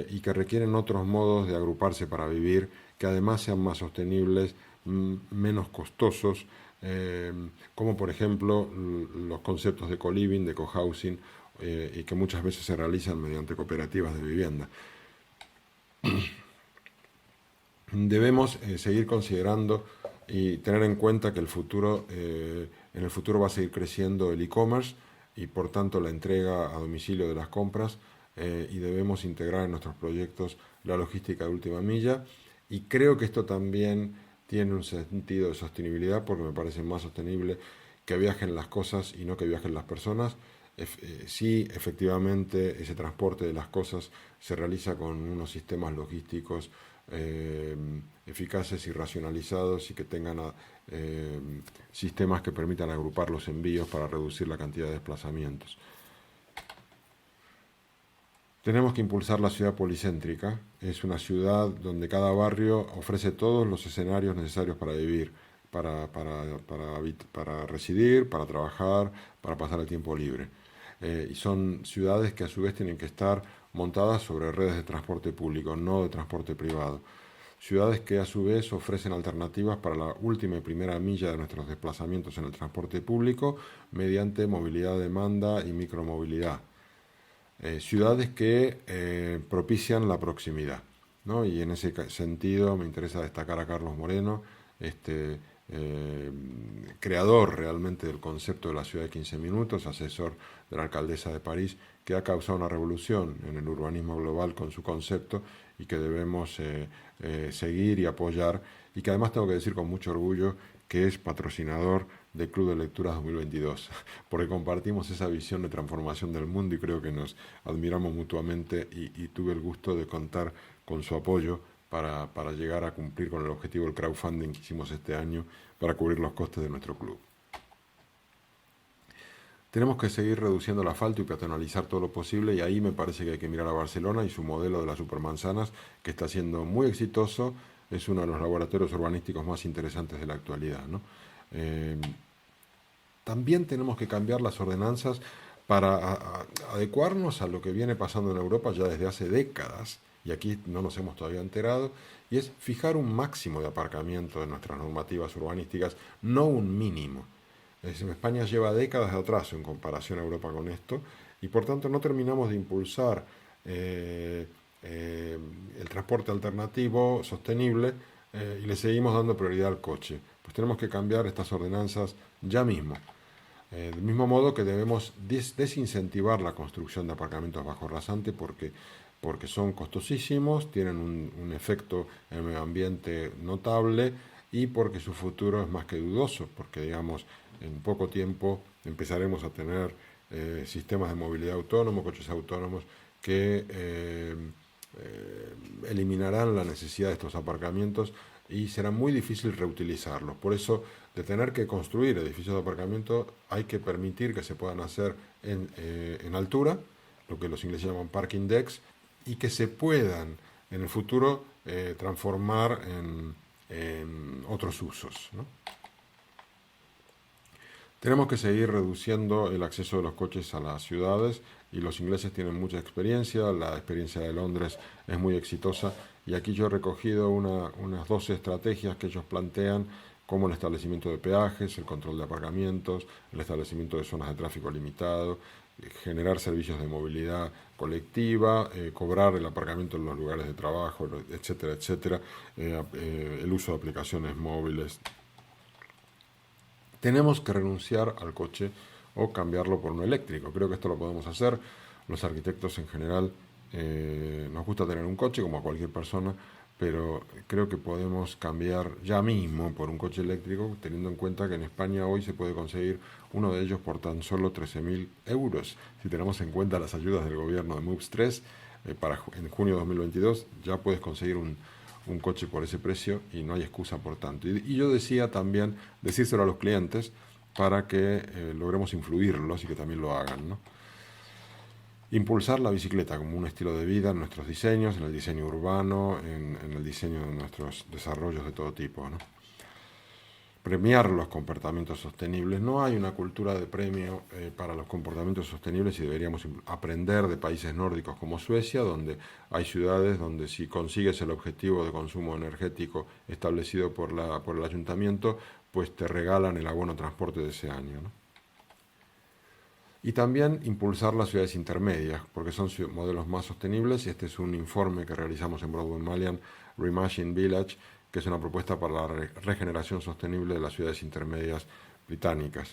B: y que requieren otros modos de agruparse para vivir, que además sean más sostenibles, menos costosos, como por ejemplo los conceptos de co-living, de co-housing, y que muchas veces se realizan mediante cooperativas de vivienda. Debemos seguir considerando y tener en cuenta que en el futuro va a seguir creciendo el e-commerce y por tanto la entrega a domicilio de las compras y debemos integrar en nuestros proyectos la logística de última milla y creo que esto también tiene un sentido de sostenibilidad porque me parece más sostenible que viajen las cosas y no que viajen las personas. Sí, efectivamente, ese transporte de las cosas se realiza con unos sistemas logísticos eficaces y racionalizados y que tengan sistemas que permitan agrupar los envíos para reducir la cantidad de desplazamientos. Tenemos que impulsar la ciudad policéntrica. Es una ciudad donde cada barrio ofrece todos los escenarios necesarios para vivir, para residir, para trabajar, para pasar el tiempo libre. Y son ciudades que a su vez tienen que estar montadas sobre redes de transporte público, no de transporte privado. Ciudades que a su vez ofrecen alternativas para la última y primera milla de nuestros desplazamientos en el transporte público mediante movilidad de demanda y micromovilidad. Ciudades que propician la proximidad, ¿no? Y en ese sentido me interesa destacar a Carlos Moreno, creador realmente del concepto de la ciudad de 15 minutos, asesor de la alcaldesa de París, que ha causado una revolución en el urbanismo global con su concepto y que debemos seguir y apoyar, y que además tengo que decir con mucho orgullo que es patrocinador del Club de Lecturas 2022, porque compartimos esa visión de transformación del mundo y creo que nos admiramos mutuamente y tuve el gusto de contar con su apoyo para llegar a cumplir con el objetivo del crowdfunding que hicimos este año para cubrir los costes de nuestro club. Tenemos que seguir reduciendo el asfalto y peatonalizar todo lo posible y ahí me parece que hay que mirar a Barcelona y su modelo de las supermanzanas, que está siendo muy exitoso, es uno de los laboratorios urbanísticos más interesantes de la actualidad, ¿no? También tenemos que cambiar las ordenanzas para adecuarnos a lo que viene pasando en Europa ya desde hace décadas, y aquí no nos hemos todavía enterado, y es fijar un máximo de aparcamiento en nuestras normativas urbanísticas, no un mínimo. España lleva décadas de atraso en comparación a Europa con esto, y por tanto no terminamos de impulsar el transporte alternativo sostenible y le seguimos dando prioridad al coche. Pues tenemos que cambiar estas ordenanzas ya mismo. Del mismo modo que debemos desincentivar la construcción de aparcamientos bajo rasante porque son costosísimos, tienen un efecto en el medio ambiente notable y porque su futuro es más que dudoso, porque digamos en poco tiempo empezaremos a tener sistemas de movilidad autónomo, coches autónomos que eliminarán la necesidad de estos aparcamientos y será muy difícil reutilizarlos. Por eso, de tener que construir edificios de aparcamiento, hay que permitir que se puedan hacer en altura, lo que los ingleses llaman parking decks, y que se puedan en el futuro transformar en otros usos, ¿no? Tenemos que seguir reduciendo el acceso de los coches a las ciudades y los ingleses tienen mucha experiencia, la experiencia de Londres es muy exitosa y aquí yo he recogido unas 12 estrategias que ellos plantean como el establecimiento de peajes, el control de aparcamientos, el establecimiento de zonas de tráfico limitado, generar servicios de movilidad colectiva, cobrar el aparcamiento en los lugares de trabajo, etcétera, etcétera, el uso de aplicaciones móviles. Tenemos que renunciar al coche o cambiarlo por uno eléctrico. Creo que esto lo podemos hacer. Los arquitectos en general nos gusta tener un coche como a cualquier persona, pero creo que podemos cambiar ya mismo por un coche eléctrico, teniendo en cuenta que en España hoy se puede conseguir uno de ellos por tan solo 13.000 euros. Si tenemos en cuenta las ayudas del gobierno de MOVES 3, en junio de 2022 ya puedes conseguir un coche por ese precio y no hay excusa por tanto. Y yo decía también, decírselo a los clientes para que logremos influirlos y que también lo hagan, ¿no? Impulsar la bicicleta como un estilo de vida en nuestros diseños, en el diseño urbano, en el diseño de nuestros desarrollos de todo tipo, ¿no? Premiar los comportamientos sostenibles. No hay una cultura de premio para los comportamientos sostenibles y deberíamos aprender de países nórdicos como Suecia, donde hay ciudades donde si consigues el objetivo de consumo energético establecido por el ayuntamiento, pues te regalan el abono transporte de ese año, ¿no? Y también impulsar las ciudades intermedias, porque son modelos más sostenibles. Este es un informe que realizamos en Broadway Malian, Reimagine Village, que es una propuesta para la regeneración sostenible de las ciudades intermedias británicas.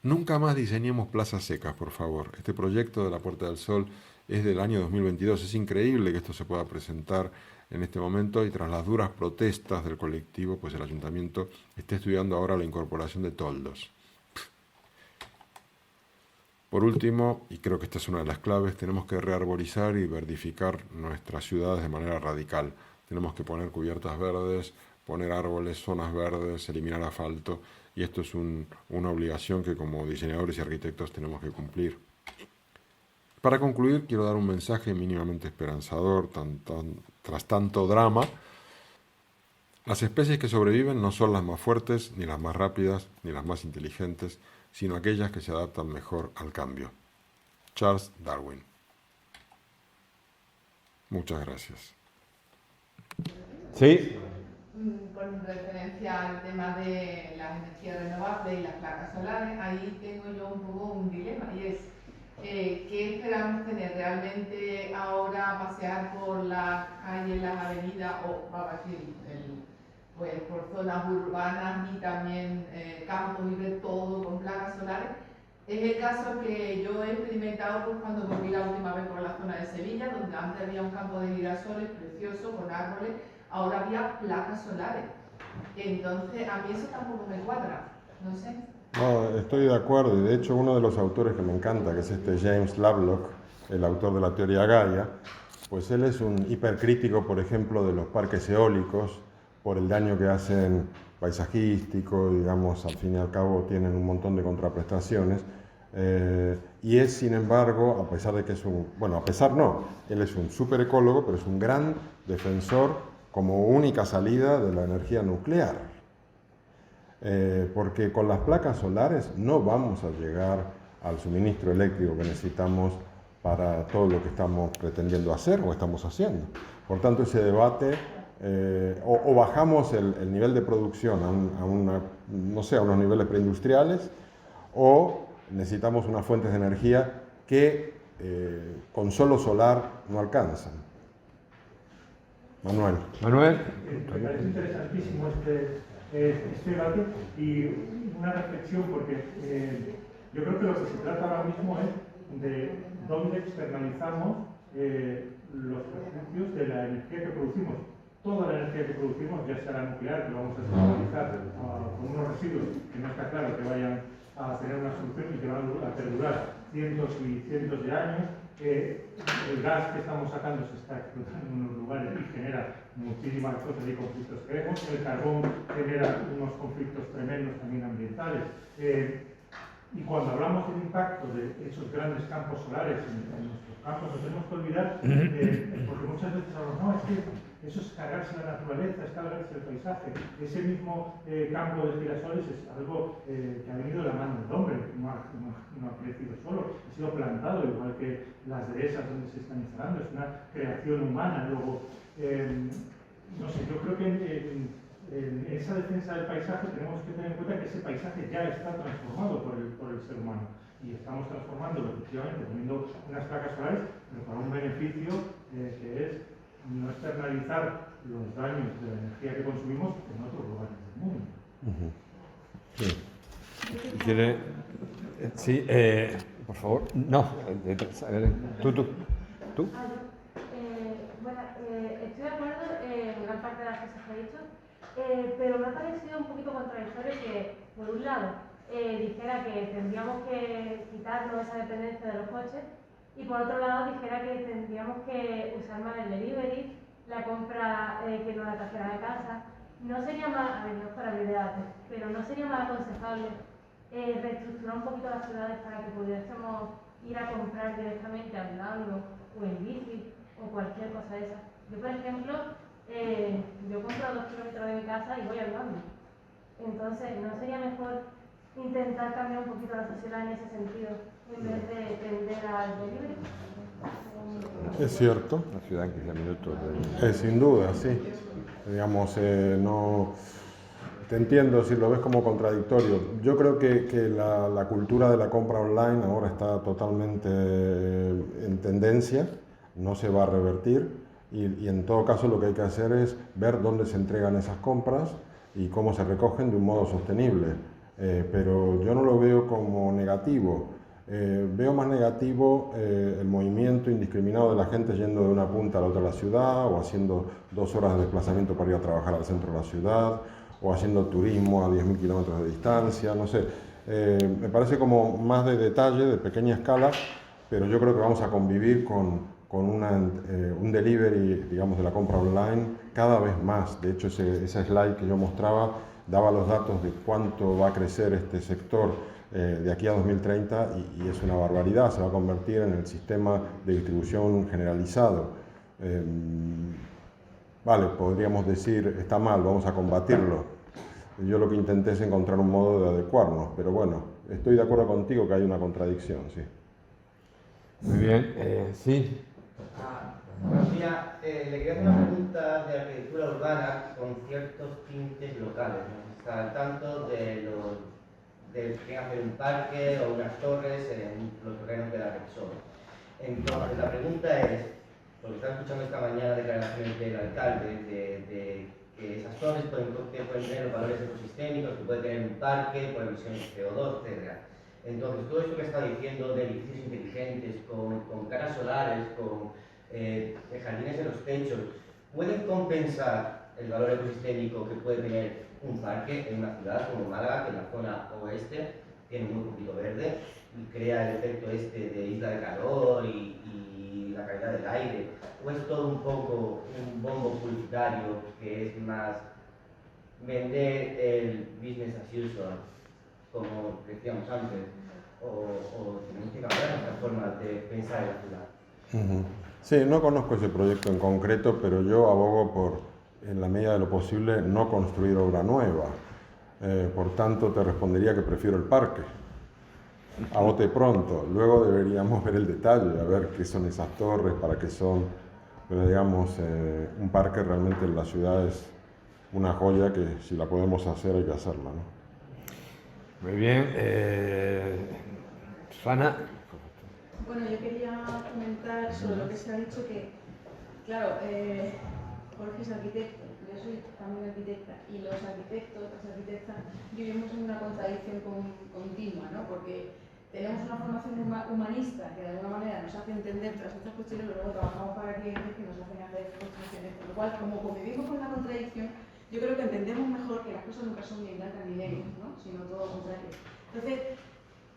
B: Nunca más diseñemos plazas secas, por favor. Este proyecto de la Puerta del Sol es del año 2022. Es increíble que esto se pueda presentar en este momento y tras las duras protestas del colectivo, pues el ayuntamiento está estudiando ahora la incorporación de toldos. Por último, y creo que esta es una de las claves, tenemos que rearborizar y verdificar nuestras ciudades de manera radical. Tenemos que poner cubiertas verdes, poner árboles, zonas verdes, eliminar asfalto, y esto es una obligación que como diseñadores y arquitectos tenemos que cumplir. Para concluir, quiero dar un mensaje mínimamente esperanzador tras tanto drama. Las especies que sobreviven no son las más fuertes, ni las más rápidas, ni las más inteligentes, sino aquellas que se adaptan mejor al cambio. Charles Darwin. Muchas gracias.
A: Sí.
C: Con referencia al tema de las energías renovables y las placas solares, ahí tengo yo un poco un dilema y es ¿qué esperamos tener realmente ahora pasear por las calles, las avenidas o vamos a decir, pues por zonas urbanas y también campos y ver todo con placas solares? Es el caso que yo he experimentado pues, cuando volví la última vez por la zona de Sevilla, donde antes había un campo de girasoles precioso con árboles, ahora había placas solares. Entonces, a mí eso tampoco me cuadra, no sé.
B: No, estoy de acuerdo, y de hecho uno de los autores que me encanta, que es James Lovelock, el autor de la teoría Gaia, pues él es un hipercrítico, por ejemplo, de los parques eólicos, por el daño que hacen paisajístico, digamos, al fin y al cabo tienen un montón de contraprestaciones, y es, sin embargo, a pesar de que es él es un súper ecólogo, pero es un gran defensor como única salida de la energía nuclear. Porque con las placas solares no vamos a llegar al suministro eléctrico que necesitamos para todo lo que estamos pretendiendo hacer o estamos haciendo. Por tanto, ese debate, o bajamos el nivel de producción a unos niveles preindustriales, o necesitamos unas fuentes de energía que con solo solar no alcanzan. Manuel.
D: Me parece interesantísimo este debate y una reflexión porque yo creo que lo que se trata ahora mismo es de dónde externalizamos los beneficios de la energía que producimos. Toda la energía que producimos, ya sea la nuclear, que vamos a externalizar con unos residuos que no está claro que vayan a tener una solución y que van a perdurar cientos y cientos de años. El gas que estamos sacando se está explotando en unos lugares y genera muchísimas cosas y conflictos que vemos. El carbón genera unos conflictos tremendos también ambientales. Y cuando hablamos del impacto de esos grandes campos solares en nuestros campos, nos tenemos que olvidar, porque muchas veces hablamos, no, es que eso es cargarse la naturaleza, es cargarse el paisaje. Ese mismo campo de girasoles es algo que ha venido de la mano del hombre, no ha crecido solo, ha sido plantado, igual que las dehesas donde se están instalando, es una creación humana. Luego, no sé, yo creo que en esa defensa del paisaje tenemos que tener en cuenta que ese paisaje ya está transformado por el ser humano. Y estamos transformándolo efectivamente poniendo unas placas solares, pero para un beneficio que es no externalizar los daños de la energía que consumimos en otros lugares del mundo.
A: Sí. ¿Quiere? Sí, por favor. No, a ver, tú.
E: Bueno, estoy de acuerdo en gran parte de las cosas que ha dicho, pero me ha parecido un poquito contradictorio que, por un lado, dijera que tendríamos que quitarnos esa dependencia de los coches y, por otro lado, dijera que tendríamos que usar más el delivery, la compra que no la trajera de casa. No sería más, a ver, no es para abrir debate, pero no sería más aconsejable reestructurar un poquito las ciudades para que pudiésemos ir a comprar directamente andando o en bici o cualquier cosa de esa. Yo, por ejemplo, yo compro a 2 kilómetros de mi casa y voy andando. Entonces, ¿no sería mejor intentar cambiar un poquito la sociedad en ese sentido en vez de tender al delivery?
B: Es cierto.
A: La ciudad en 15 minutos.
B: Sin duda, sí. Digamos, no... Te entiendo si lo ves como contradictorio. Yo creo que la cultura de la compra online ahora está totalmente en tendencia, no se va a revertir y en todo caso lo que hay que hacer es ver dónde se entregan esas compras y cómo se recogen de un modo sostenible. Pero yo no lo veo como negativo. Veo más negativo el movimiento indiscriminado de la gente yendo de una punta a la otra de la ciudad o haciendo 2 horas de desplazamiento para ir a trabajar al centro de la ciudad o haciendo turismo a 10.000 kilómetros de distancia, no sé. Me parece como más de detalle, de pequeña escala, pero yo creo que vamos a convivir con un delivery, digamos, de la compra online cada vez más. De hecho, esa slide que yo mostraba daba los datos de cuánto va a crecer este sector de aquí a 2030 y es una barbaridad, se va a convertir en el sistema de distribución generalizado. Vale, podríamos decir, está mal, vamos a combatirlo. Yo lo que intenté es encontrar un modo de adecuarnos, pero bueno, estoy de acuerdo contigo que hay una contradicción, sí.
A: Muy bien, sí.
F: Buenos días. Le quería hacer una pregunta de arquitectura urbana con ciertos tintes locales. No sé si está al tanto de que hacer un parque o unas torres en los terrenos de la Repsol. Entonces, la pregunta es, porque estaba escuchando esta mañana declaraciones del alcalde de que esas torres pueden tener los valores ecosistémicos, que puede tener un parque por emisiones de CO2, etc. Entonces, todo esto que está diciendo de edificios inteligentes, con caras solares, con jardines en los techos, ¿pueden compensar el valor ecosistémico que puede tener un parque en una ciudad como Málaga, que en la zona oeste tiene muy poquito verde y crea el efecto de isla de calor y la calidad del aire? ¿O es todo un poco un bombo publicitario que es más vender el business as usual, como decíamos antes, o tenemos que cambiar nuestra forma de pensar en la ciudad?
B: Sí, no conozco ese proyecto en concreto, pero yo abogo por, en la medida de lo posible, no construir obra nueva. Por tanto, te respondería que prefiero el parque. A bote pronto. Luego deberíamos ver el detalle, a ver qué son esas torres, para qué son. Pero digamos, un parque realmente en la ciudad es una joya que si la podemos hacer hay que hacerla, ¿no?
A: Muy bien. Susana.
G: Bueno, yo quería comentar sobre lo que se ha dicho que, claro, Jorge es arquitecto, yo soy también arquitecta, y los arquitectos, las arquitectas, vivimos en una contradicción continua, ¿no? Porque tenemos una formación humanista que de alguna manera nos hace entender todas estas cuestiones, pero luego trabajamos para clientes que nos hacen hacer construcciones, por lo cual, como convivimos con la contradicción, yo creo que entendemos mejor que las cosas nunca son ni blancas ni negras, ¿no? Sino todo lo contrario. Entonces,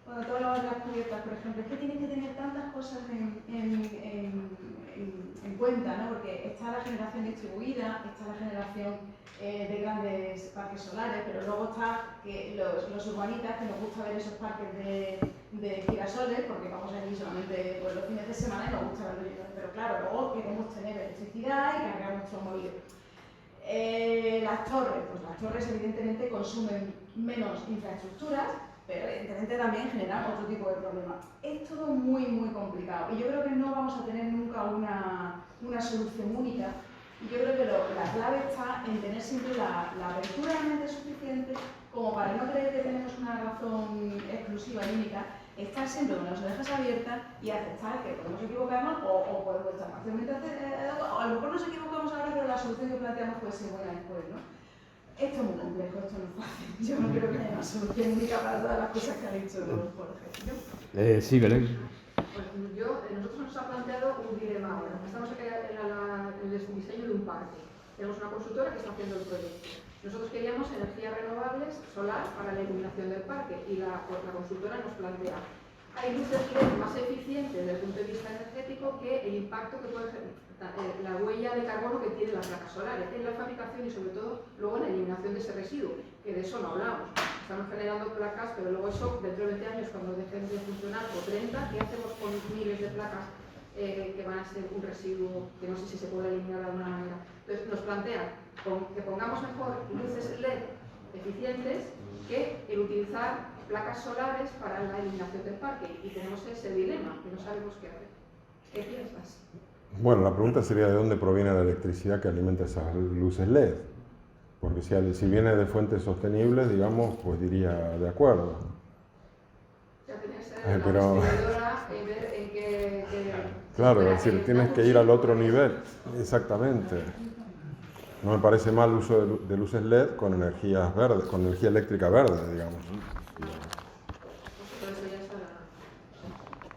G: cuando tú hablabas de las cubiertas, por ejemplo, es que tienes que tener tantas cosas en cuenta, ¿no? Porque está la generación distribuida, está la generación de grandes parques solares, pero luego está que los urbanitas, que nos gusta ver esos parques de girasoles, porque vamos allí solamente por los fines de semana y nos gusta verlo lleno. Pero claro, luego queremos tener electricidad y cargar nuestros móviles. Las torres, pues las torres evidentemente consumen menos infraestructuras, pero evidentemente también generan otro tipo de problemas. Es todo muy, muy complicado y yo creo que no vamos a tener nunca una solución única. Y yo creo que la clave está en tener siempre la apertura de la mente suficiente como para no creer que tenemos una razón exclusiva y única, estar siempre con las orejas abiertas y aceptar que podemos equivocarnos o podemos estar parcialmente o a lo mejor nos equivocamos ahora, pero la solución que planteamos puede ser buena después, ¿no? Esto es muy complejo, esto no es fácil. Yo no creo que haya una solución única para todas las cosas que ha dicho Jorge.
A: Sí, Belén.
H: Pues nosotros nos ha planteado un dilema ahora. Estamos en el diseño de un parque. Tenemos una consultora que está haciendo el proyecto. Nosotros queríamos energías renovables solar para la iluminación del parque y la consultora nos plantea: hay luces LED más eficientes desde el punto de vista energético que el impacto que puede la huella de carbono que tienen las placas solares en la fabricación y sobre todo luego en la eliminación de ese residuo, que de eso no hablamos. Estamos generando placas, pero luego eso dentro de 20 años, cuando dejen de funcionar, o 30, ¿qué hacemos con miles de placas que van a ser un residuo que no sé si se puede eliminar de alguna manera? Entonces nos plantean que pongamos mejor luces LED eficientes que el utilizar placas solares para la eliminación del parque, y tenemos ese dilema que no sabemos qué hacer. ¿Qué piensas?
B: Bueno, la pregunta sería de dónde proviene la electricidad que alimenta esas luces LED. Porque si viene de fuentes sostenibles, digamos, pues diría de acuerdo.
H: Ya tenías
B: Pero...
H: ver en qué...
B: Claro, es decir, tienes que ir al otro nivel. Exactamente. No me parece mal el uso de luces LED con energías verdes, con energía eléctrica verde, digamos.